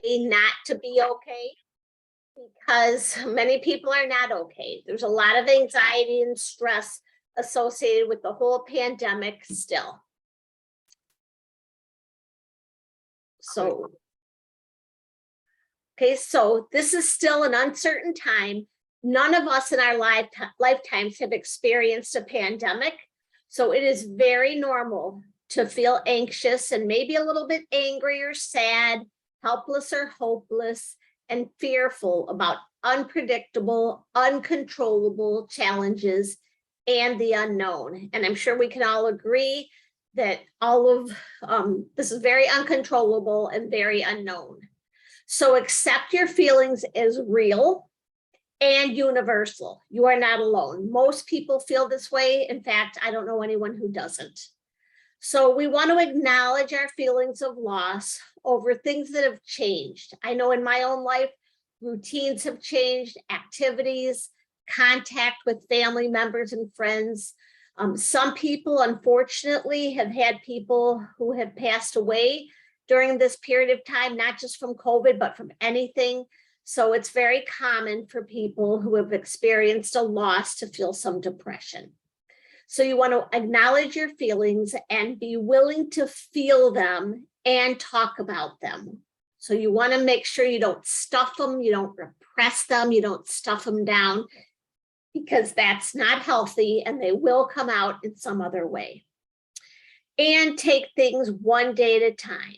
not to be okay, because many people are not okay. There's a lot of anxiety and stress associated with the whole pandemic still. So, okay, so this is still an uncertain time. None of us in our lifetimes have experienced a pandemic. So it is very normal to feel anxious and maybe a little bit angry or sad, helpless or hopeless, and fearful about unpredictable, uncontrollable challenges and the unknown. And I'm sure we can all agree that all of this is very uncontrollable and very unknown. So accept your feelings as real and universal. You are not alone. Most people feel this way. In fact, I don't know anyone who doesn't. So we want to acknowledge our feelings of loss over things that have changed. I know in my own life, routines have changed, activities, contact with family members and friends. Some people, unfortunately, have had people who have passed away during this period of time, not just from COVID, but from anything. So it's very common for people who have experienced a loss to feel some depression. So you want to acknowledge your feelings and be willing to feel them and talk about them. So you want to make sure you don't stuff them, you don't repress them, you don't stuff them down, because that's not healthy and they will come out in some other way. And take things one day at a time.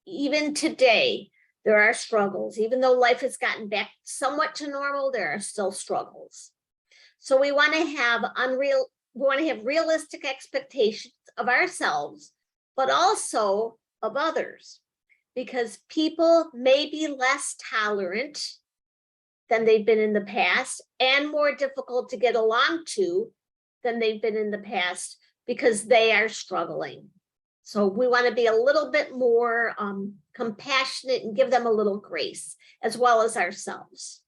Even today, there are struggles. Even though life has gotten back somewhat to normal, there are still struggles. So we want to have realistic expectations of ourselves, but also of others, because people may be less tolerant than they've been in the past and more difficult to get along to than they've been in the past because they are struggling. So we want to be a little bit more compassionate and give them a little grace, as well as ourselves.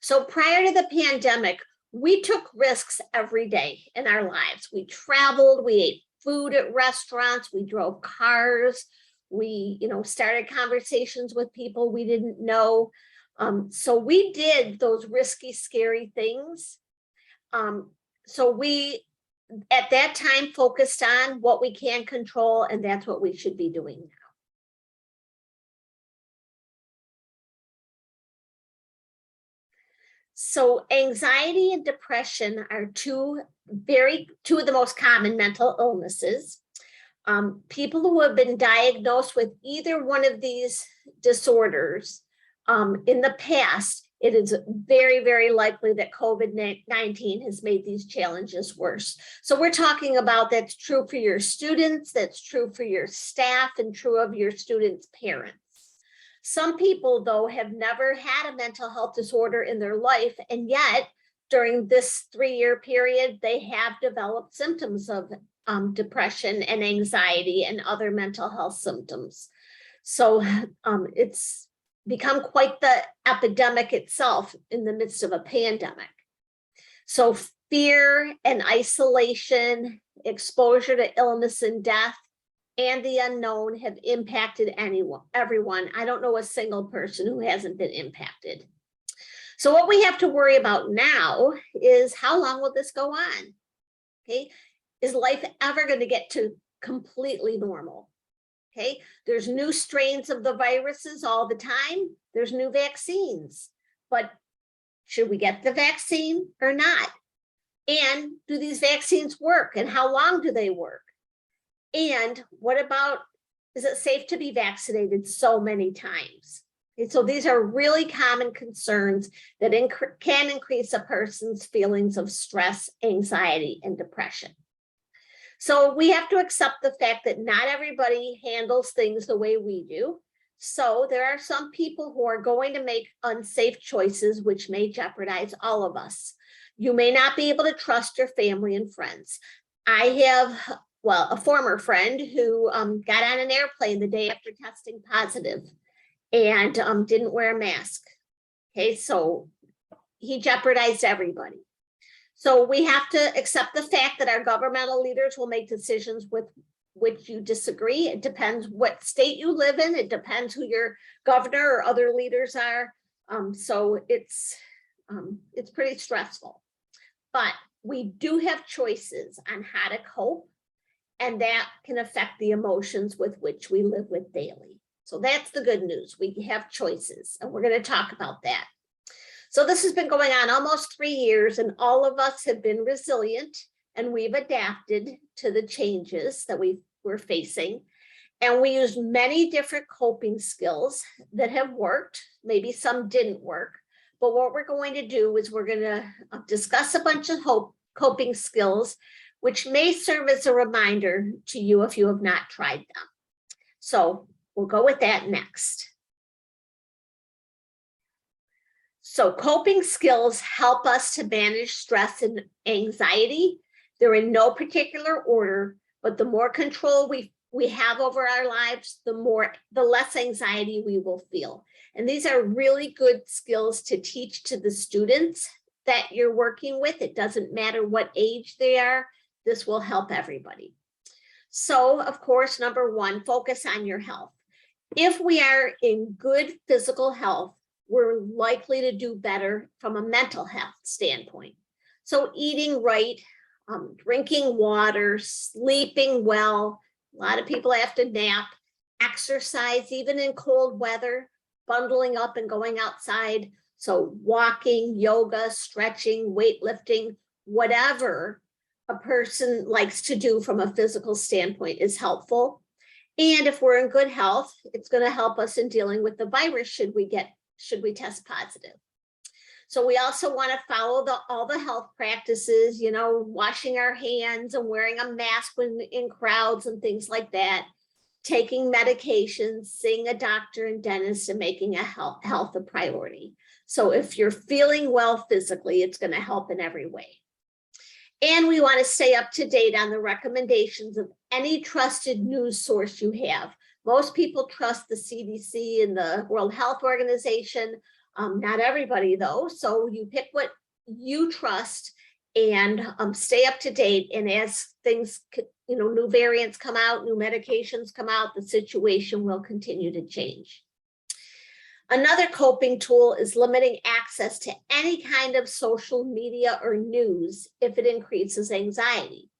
So prior to the pandemic, we took risks every day in our lives. We traveled, we ate food at restaurants, we drove cars, we started conversations with people we didn't know. So we did those risky, scary things. So we, at that time, focused on what we can control, and that's what we should be doing now. So anxiety and depression are two of the most common mental illnesses. People who have been diagnosed with either one of these disorders in the past, it is very, very likely that COVID-19 has made these challenges worse. So we're talking about that's true for your students, that's true for your staff, and true of your students' parents. Some people, though, have never had a mental health disorder in their life, and yet during this 3-year period, they have developed symptoms of depression and anxiety and other mental health symptoms. So it's become quite the epidemic itself in the midst of a pandemic. So fear and isolation, exposure to illness and death, and the unknown have impacted everyone. I don't know a single person who hasn't been impacted. So what we have to worry about now is, how long will this go on? Okay, is life ever going to get to completely normal? Okay, there's new strains of the viruses all the time. There's new vaccines, but should we get the vaccine or not? And do these vaccines work, and how long do they work? And what about, is it safe to be vaccinated so many times? Okay, so these are really common concerns that can increase a person's feelings of stress, anxiety, and depression. So we have to accept the fact that not everybody handles things the way we do. So there are some people who are going to make unsafe choices, which may jeopardize all of us. You may not be able to trust your family and friends. I have, a former friend who got on an airplane the day after testing positive and didn't wear a mask. Okay, so he jeopardized everybody. So we have to accept the fact that our governmental leaders will make decisions with which you disagree. It depends what state you live in. It depends who your governor or other leaders are. So it's pretty stressful. But we do have choices on how to cope, and that can affect the emotions with which we live with daily. So that's the good news. We have choices, and we're going to talk about that. So this has been going on almost 3 years, and all of us have been resilient, and we've adapted to the changes that we're facing. And we used many different coping skills that have worked. Maybe some didn't work. But what we're going to do is we're going to discuss a bunch of coping skills, which may serve as a reminder to you if you have not tried them. So we'll go with that next. So coping skills help us to manage stress and anxiety. They're in no particular order, but the more control we have over our lives, the less anxiety we will feel. And these are really good skills to teach to the students that you're working with. It doesn't matter what age they are. This will help everybody. So, of course, number one, focus on your health. If we are in good physical health, we're likely to do better from a mental health standpoint. So eating right, drinking water, sleeping well. A lot of people have to nap, exercise, even in cold weather, bundling up and going outside. So walking, yoga, stretching, weightlifting, whatever a person likes to do from a physical standpoint is helpful. And if we're in good health, it's going to help us in dealing with the virus should we test positive. So we also want to follow all the health practices, you know, washing our hands and wearing a mask when in crowds and things like that, taking medications, seeing a doctor and dentist, and making a health a priority. So if you're feeling well physically, it's going to help in every way. And we want to stay up to date on the recommendations of any trusted news source you have. Most people trust the CDC and the World Health Organization. Not everybody though. So you pick what you trust and stay up to date. And as things, new variants come out, new medications come out, the situation will continue to change. Another coping tool is limiting access to any kind of social media or news if it increases anxiety.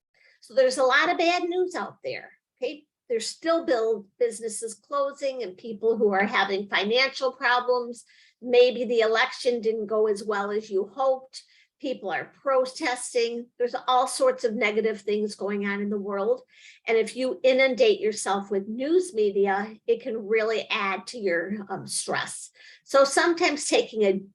So there's a lot of bad news out there. Okay, there's still businesses closing and people who are having financial problems. Maybe the election didn't go as well as you hoped. People are protesting. There's all sorts of negative things going on in the world. And if you inundate yourself with news media, it can really add to your stress. So sometimes taking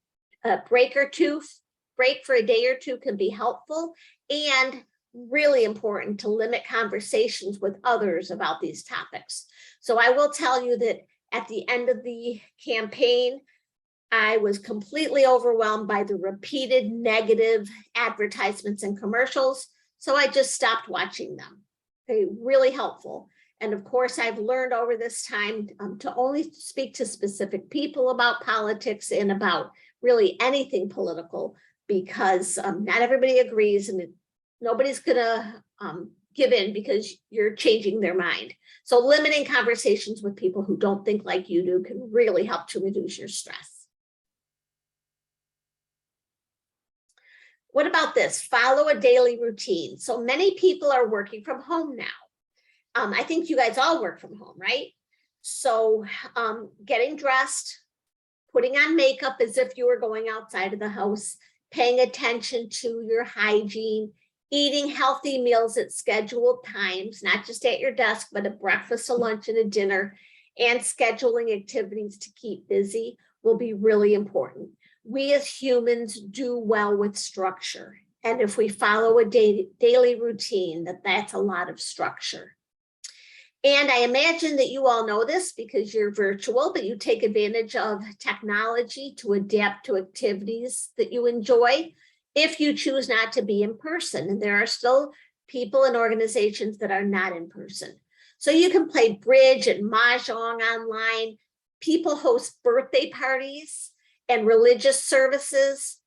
a break for a day or two can be helpful, and really important to limit conversations with others about these topics. So I will tell you that at the end of the campaign, I was completely overwhelmed by the repeated negative advertisements and commercials. So I just stopped watching them. Okay, really helpful. And of course, I've learned over this time to only speak to specific people about politics and about really anything political, because not everybody agrees, and nobody's gonna give in because you're changing their mind. So limiting conversations with people who don't think like you do can really help to reduce your stress. What about this? Follow a daily routine. So many people are working from home now. I think you guys all work from home, right? So getting dressed, putting on makeup as if you were going outside of the house, paying attention to your hygiene, eating healthy meals at scheduled times, not just at your desk, but at breakfast, a lunch, and a dinner, and scheduling activities to keep busy will be really important. We as humans do well with structure. And if we follow a daily routine, that's a lot of structure. And I imagine that you all know this because you're virtual, but you take advantage of technology to adapt to activities that you enjoy if you choose not to be in person. And there are still people and organizations that are not in person. So you can play bridge and mahjong online. People host birthday parties and religious services,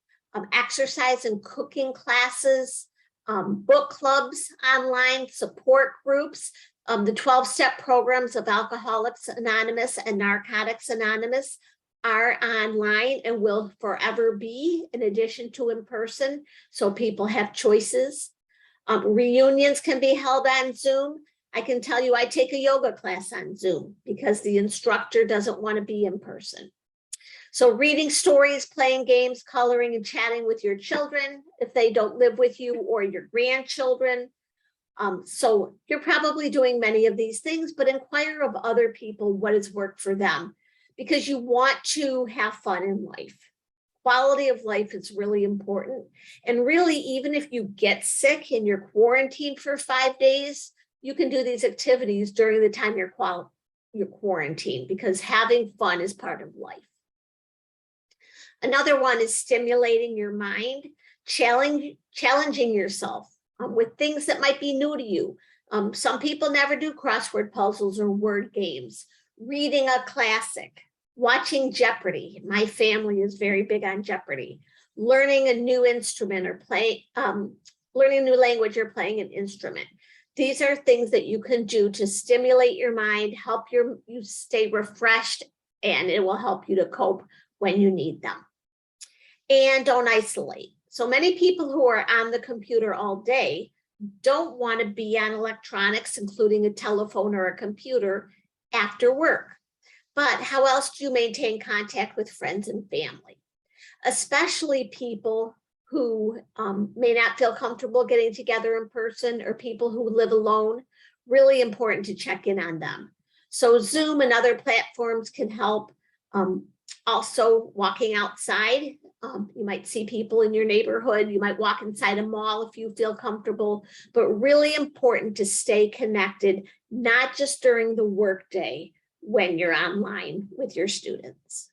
exercise and cooking classes, book clubs online, support groups. The 12-step programs of Alcoholics Anonymous and Narcotics Anonymous are online and will forever be, in addition to in person, so people have choices. Reunions can be held on Zoom. I can tell you I take a yoga class on Zoom because the instructor doesn't want to be in person. So reading stories, playing games, coloring, and chatting with your children if they don't live with you, or your grandchildren. So you're probably doing many of these things, but inquire of other people what has worked for them, because you want to have fun in life. Quality of life is really important. And really, even if you get sick and you're quarantined for 5 days, you can do these activities during the time you're quarantined, because having fun is part of life. Another one is stimulating your mind, challenging yourself with things that might be new to you. Some people never do crossword puzzles or word games. Reading a classic, watching Jeopardy. My family is very big on Jeopardy. Learning a new instrument or learning a new language or playing an instrument. These are things that you can do to stimulate your mind, help you stay refreshed, and it will help you to cope when you need them. And don't isolate. So many people who are on the computer all day don't want to be on electronics, including a telephone or a computer, after work. But how else do you maintain contact with friends and family? Especially people who may not feel comfortable getting together in person, or people who live alone. Really important to check in on them. So Zoom and other platforms can help. Also, walking outside. You might see people in your neighborhood. You might walk inside a mall if you feel comfortable, but really important to stay connected, not just during the workday when you're online with your students.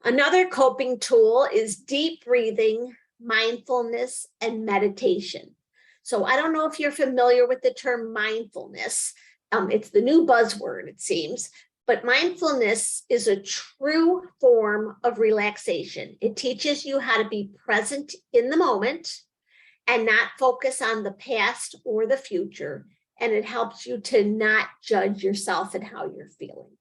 Another coping tool is deep breathing, mindfulness, and meditation. So I don't know if you're familiar with the term mindfulness. It's the new buzzword, it seems. But mindfulness is a true form of relaxation. It teaches you how to be present in the moment and not focus on the past or the future. And it helps you to not judge yourself and how you're feeling.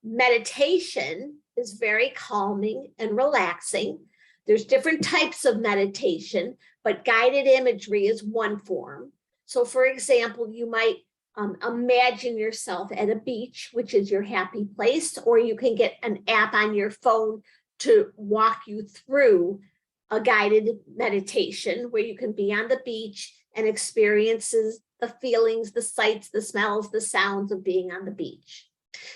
Meditation is very calming and relaxing. There's different types of meditation, but guided imagery is one form. So for example, you might imagine yourself at a beach, which is your happy place, or you can get an app on your phone to walk you through a guided meditation where you can be on the beach and experiences the feelings, the sights, the smells, the sounds of being on the beach.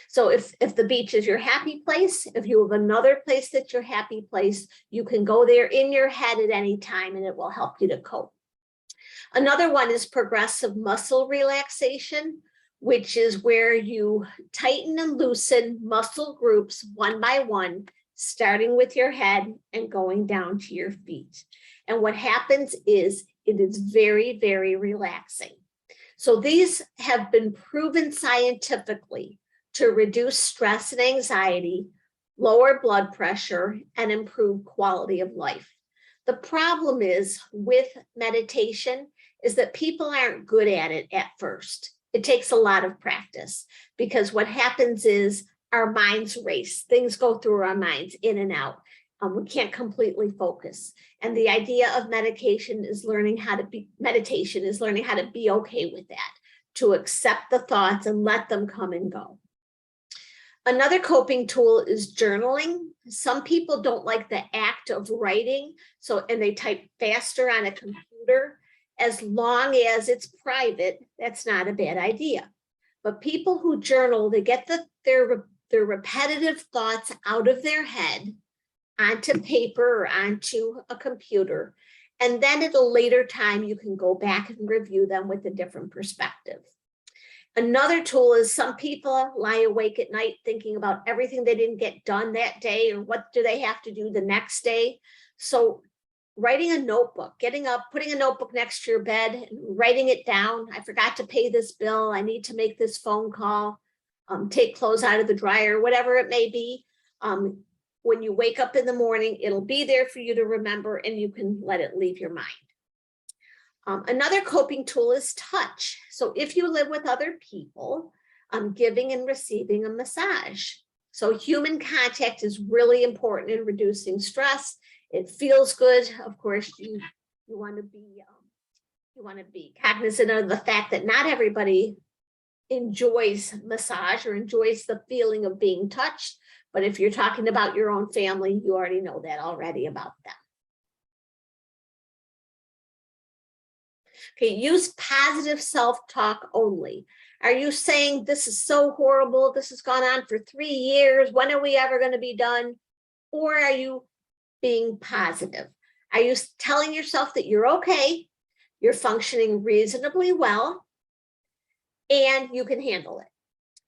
So if the beach is your happy place, if you have another place that's your happy place, you can go there in your head at any time and it will help you to cope. Another one is progressive muscle relaxation, which is where you tighten and loosen muscle groups one by one, starting with your head and going down to your feet. And what happens is it is very, very relaxing. So these have been proven scientifically to reduce stress and anxiety, lower blood pressure, and improve quality of life. The problem is with meditation is that people aren't good at it at first. It takes a lot of practice, because what happens is our minds race. Things go through our minds in and out. We can't completely focus. And the idea of meditation is learning how to be okay with that, to accept the thoughts and let them come and go. Another coping tool is journaling. Some people don't like the act of writing, and they type faster on a computer. As long as it's private, that's not a bad idea. But people who journal, they get their repetitive thoughts out of their head onto paper or onto a computer. And then at a later time, you can go back and review them with a different perspective. Another tool is some people lie awake at night thinking about everything they didn't get done that day, or what do they have to do the next day. So writing a notebook, getting up, putting a notebook next to your bed and writing it down. I forgot to pay this bill. I need to make this phone call, take clothes out of the dryer, whatever it may be. When you wake up in the morning, it'll be there for you to remember, and you can let it leave your mind. Another coping tool is touch. So if you live with other people, giving and receiving a massage. So human contact is really important in reducing stress. It feels good. Of course, you want to be cognizant of the fact that not everybody enjoys massage or enjoys the feeling of being touched. But if you're talking about your own family, you already know that already about them. Okay, use positive self-talk only. Are you saying this is so horrible? This has gone on for 3 years. When are we ever going to be done? Or are you being positive? Are you telling yourself that you're okay, you're functioning reasonably well, and you can handle it?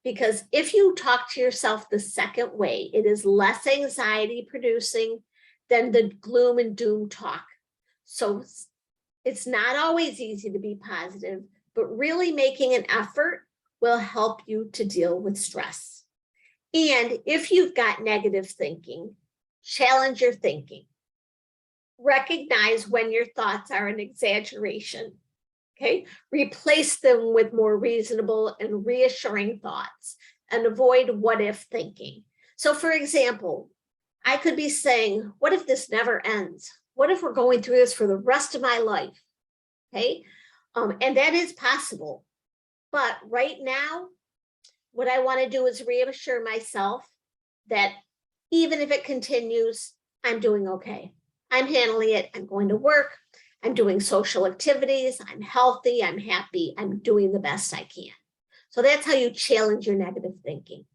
Because if you talk to yourself the second way, it is less anxiety producing than the gloom and doom talk. So it's not always easy to be positive, but really making an effort will help you to deal with stress. And if you've got negative thinking, challenge your thinking. Recognize when your thoughts are an exaggeration. Okay, replace them with more reasonable and reassuring thoughts and avoid what if thinking. So for example, I could be saying, what if this never ends? What if we're going through this for the rest of my life? Okay, and that is possible. But right now, what I want to do is reassure myself that even if it continues, I'm doing okay. I'm handling it. I'm going to work. I'm doing social activities. I'm healthy. I'm happy. I'm doing the best I can. So that's how you challenge your negative thinking.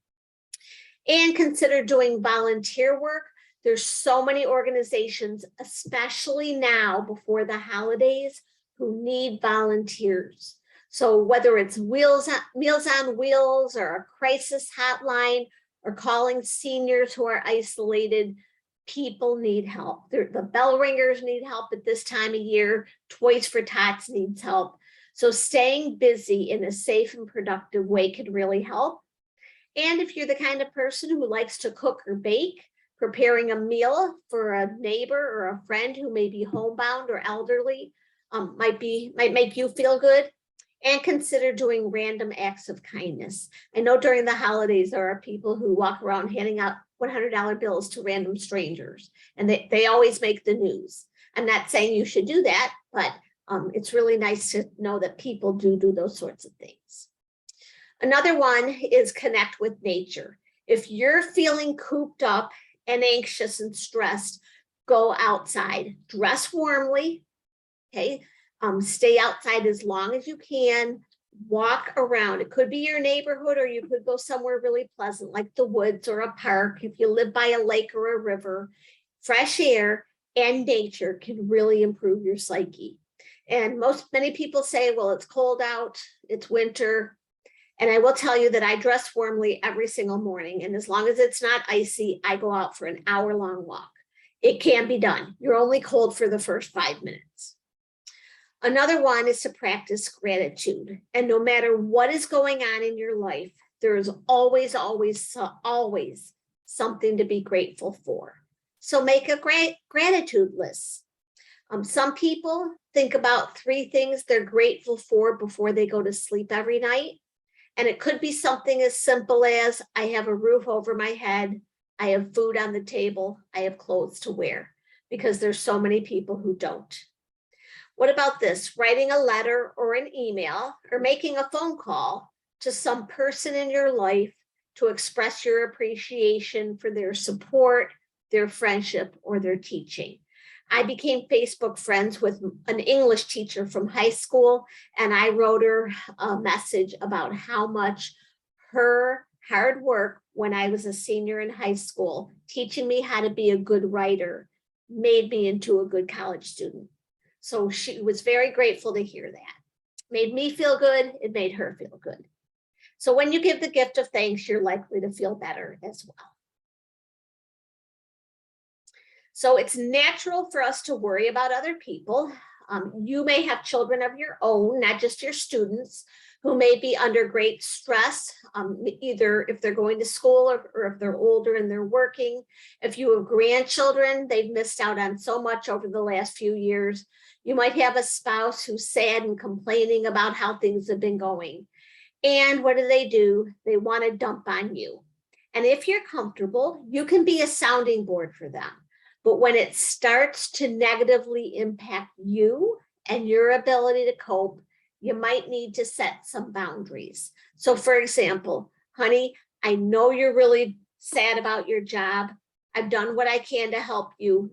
And consider doing volunteer work. There's so many organizations, especially now before the holidays, who need volunteers. So whether it's Meals on Wheels or a crisis hotline or calling seniors who are isolated, people need help. The bell ringers need help at this time of year. Toys for Tots needs help. So staying busy in a safe and productive way can really help. And if you're the kind of person who likes to cook or bake, preparing a meal for a neighbor or a friend who may be homebound or elderly might make you feel good. And consider doing random acts of kindness. I know during the holidays, there are people who walk around handing out $100 bills to random strangers, and they always make the news. I'm not saying you should do that, but it's really nice to know that people do those sorts of things. Another one is connect with nature. If you're feeling cooped up and anxious and stressed, go outside, dress warmly, okay? Stay outside as long as you can, walk around. It could be your neighborhood, or you could go somewhere really pleasant like the woods or a park. If you live by a lake or a river, fresh air and nature can really improve your psyche. And many people say, well, it's cold out, it's winter. And I will tell you that I dress warmly every single morning. And as long as it's not icy, I go out for an hour-long walk. It can be done. You're only cold for the first 5 minutes. Another one is to practice gratitude. And no matter what is going on in your life, there is always something to be grateful for. So make a gratitude list. Some people think about 3 things they're grateful for before they go to sleep every night. And it could be something as simple as, I have a roof over my head, I have food on the table, I have clothes to wear, because there's so many people who don't. What about this? Writing a letter or an email or making a phone call to some person in your life to express your appreciation for their support, their friendship, or their teaching. I became Facebook friends with an English teacher from high school, and I wrote her a message about how much her hard work when I was a senior in high school, teaching me how to be a good writer, made me into a good college student. So she was very grateful to hear that. Made me feel good, it made her feel good. So when you give the gift of thanks, you're likely to feel better as well. So it's natural for us to worry about other people. You may have children of your own, not just your students, who may be under great stress, either if they're going to school or if they're older and they're working. If you have grandchildren, they've missed out on so much over the last few years. You might have a spouse who's sad and complaining about how things have been going. And what do? They want to dump on you. And if you're comfortable, you can be a sounding board for them. But when it starts to negatively impact you and your ability to cope, you might need to set some boundaries. So for example, honey, I know you're really sad about your job. I've done what I can to help you.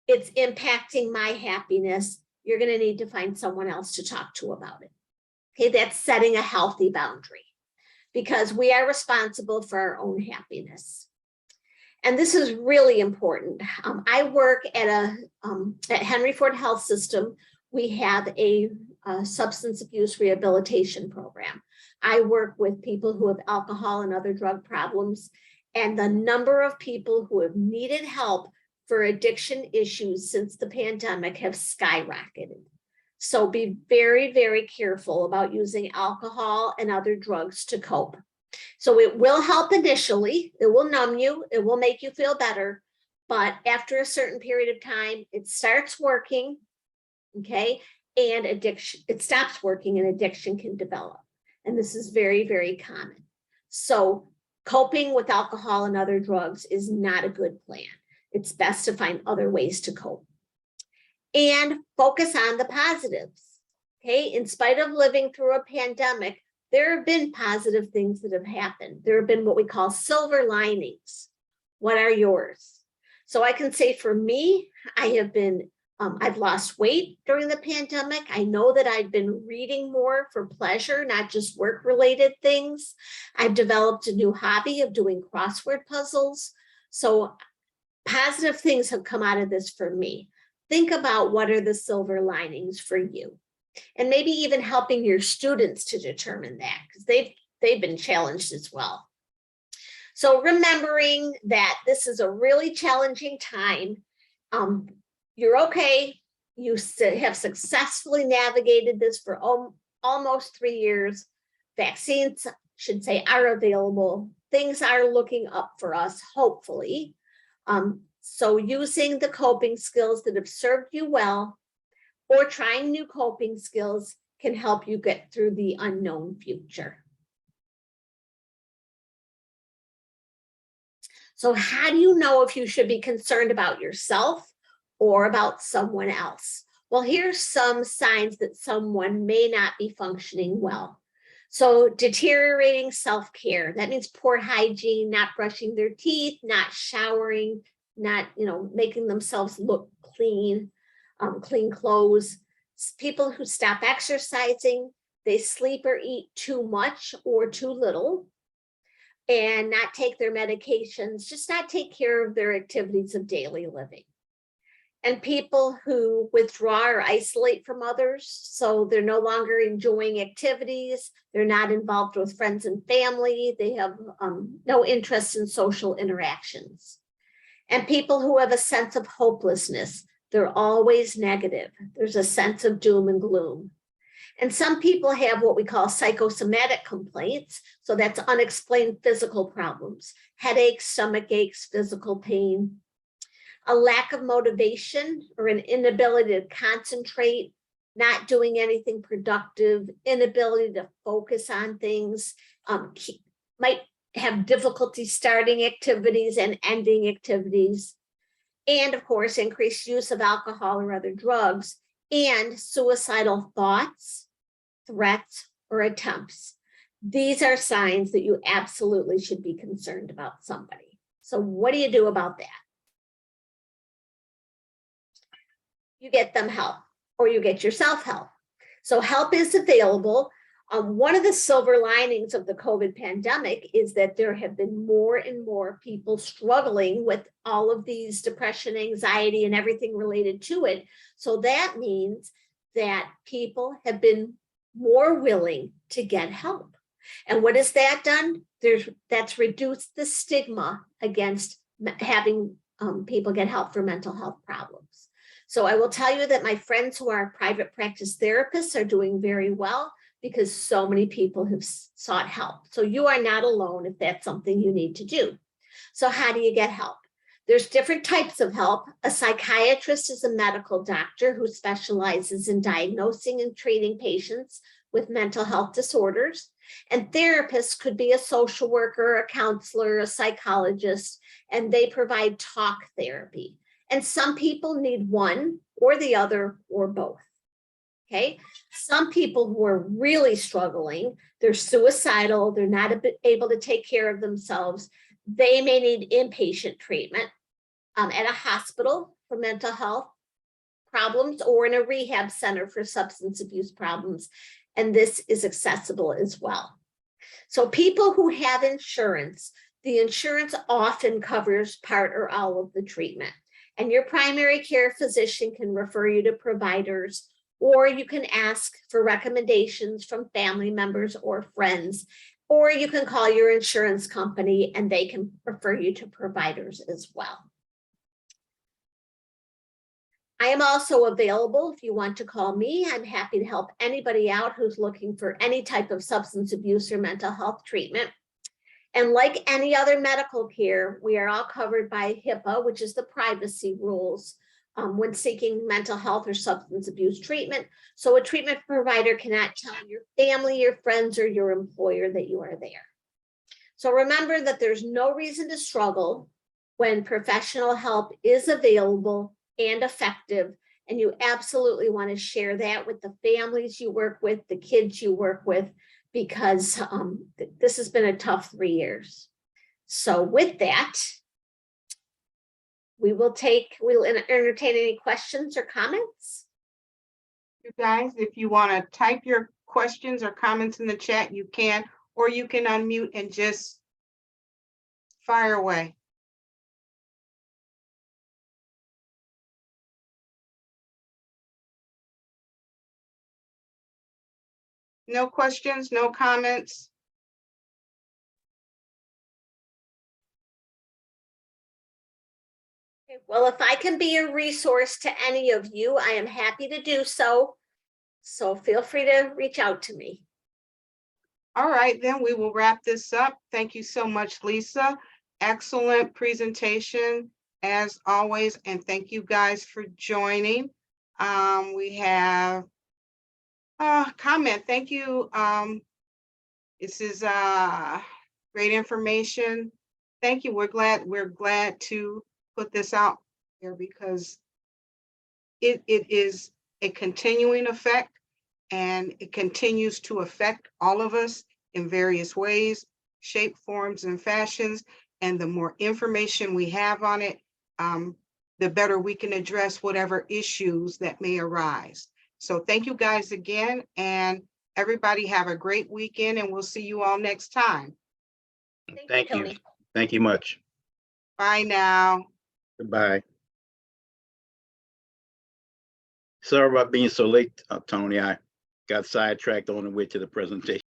It's impacting my happiness. You're going to need to find someone else to talk to about it. Okay, that's setting a healthy boundary because we are responsible for our own happiness. And this is really important. I work at Henry Ford Health System. We have a substance abuse rehabilitation program. I work with people who have alcohol and other drug problems, and the number of people who have needed help for addiction issues since the pandemic have skyrocketed. So be very, very careful about using alcohol and other drugs to cope. So it will help initially, it will numb you, it will make you feel better, but after a certain period of time, it starts working, okay? And it stops working and addiction can develop. And this is very, very common. So coping with alcohol and other drugs is not a good plan. It's best to find other ways to cope. And focus on the positives, okay? In spite of living through a pandemic, there have been positive things that have happened. There have been what we call silver linings. What are yours? So I can say for me, I've lost weight during the pandemic. I know that I've been reading more for pleasure, not just work-related things. I've developed a new hobby of doing crossword puzzles. So positive things have come out of this for me. Think about what are the silver linings for you. And maybe even helping your students to determine that, because they've been challenged as well. So remembering that this is a really challenging time, you're okay. You have successfully navigated this for almost 3 years. Vaccines, should say, are available. Things are looking up for us, hopefully. So using the coping skills that have served you well, or trying new coping skills can help you get through the unknown future. So how do you know if you should be concerned about yourself or about someone else? Well, here's some signs that someone may not be functioning well. So deteriorating self-care, that means poor hygiene, not brushing their teeth, not showering, not, making themselves look clean. Clean clothes. People who stop exercising, they sleep or eat too much or too little, and not take their medications, just not take care of their activities of daily living. And people who withdraw or isolate from others, so they're no longer enjoying activities, they're not involved with friends and family, they have no interest in social interactions. And people who have a sense of hopelessness, they're always negative. There's a sense of doom and gloom. And some people have what we call psychosomatic complaints. So that's unexplained physical problems, headaches, stomach aches, physical pain, a lack of motivation or an inability to concentrate, not doing anything productive, inability to focus on things, might have difficulty starting activities and ending activities. And of course, increased use of alcohol or other drugs, and suicidal thoughts, threats, or attempts. These are signs that you absolutely should be concerned about somebody. So what do you do about that? You get them help, or you get yourself help. So help is available. One of the silver linings of the COVID pandemic is that there have been more and more people struggling with all of these depression, anxiety, and everything related to it. So that means that people have been more willing to get help. And what has that done? That's reduced the stigma against having people get help for mental health problems. So I will tell you that my friends who are private practice therapists are doing very well. because so many people have sought help. So you are not alone if that's something you need to do. So how do you get help? There's different types of help. A psychiatrist is a medical doctor who specializes in diagnosing and treating patients with mental health disorders. And therapists could be a social worker, a counselor, a psychologist, and they provide talk therapy. And some people need one or the other or both. Okay. Some people who are really struggling, they're suicidal, they're not able to take care of themselves. They may need inpatient treatment at a hospital for mental health problems or in a rehab center for substance abuse problems. And this is accessible as well. So people who have insurance, the insurance often covers part or all of the treatment. And your primary care physician can refer you to providers, or you can ask for recommendations from family members or friends, or you can call your insurance company and they can refer you to providers as well. I am also available if you want to call me. I'm happy to help anybody out who's looking for any type of substance abuse or mental health treatment. And like any other medical care, we are all covered by HIPAA, which is the privacy rules when seeking mental health or substance abuse treatment. So a treatment provider cannot tell your family, your friends, or your employer that you are there. So remember that there's no reason to struggle when professional help is available and effective, and you absolutely want to share that with the families you work with, the kids you work with, because this has been a tough 3 years. So with that, we'll entertain any questions or comments. You guys, if you want to type your questions or comments in the chat, you can, or you can unmute and just fire away. No questions, no comments. Well, if I can be a resource to any of you, I am happy to do so. So feel free to reach out to me. All right, then we will wrap this up. Thank you so much, Lisa. Excellent presentation as always. And thank you guys for joining. We have a comment. Thank you. This is great information. Thank you. We're glad to put this out there because it is a continuing effect, and it continues to affect all of us in various ways, shape, forms, and fashions. And the more information we have on it, the better we can address whatever issues that may arise. So thank you guys again, and everybody have a great weekend, and we'll see you all next time. Thank you. Tony. Thank you much. Bye now. Goodbye. Sorry about being so late, Tony. I got sidetracked on the way to the presentation.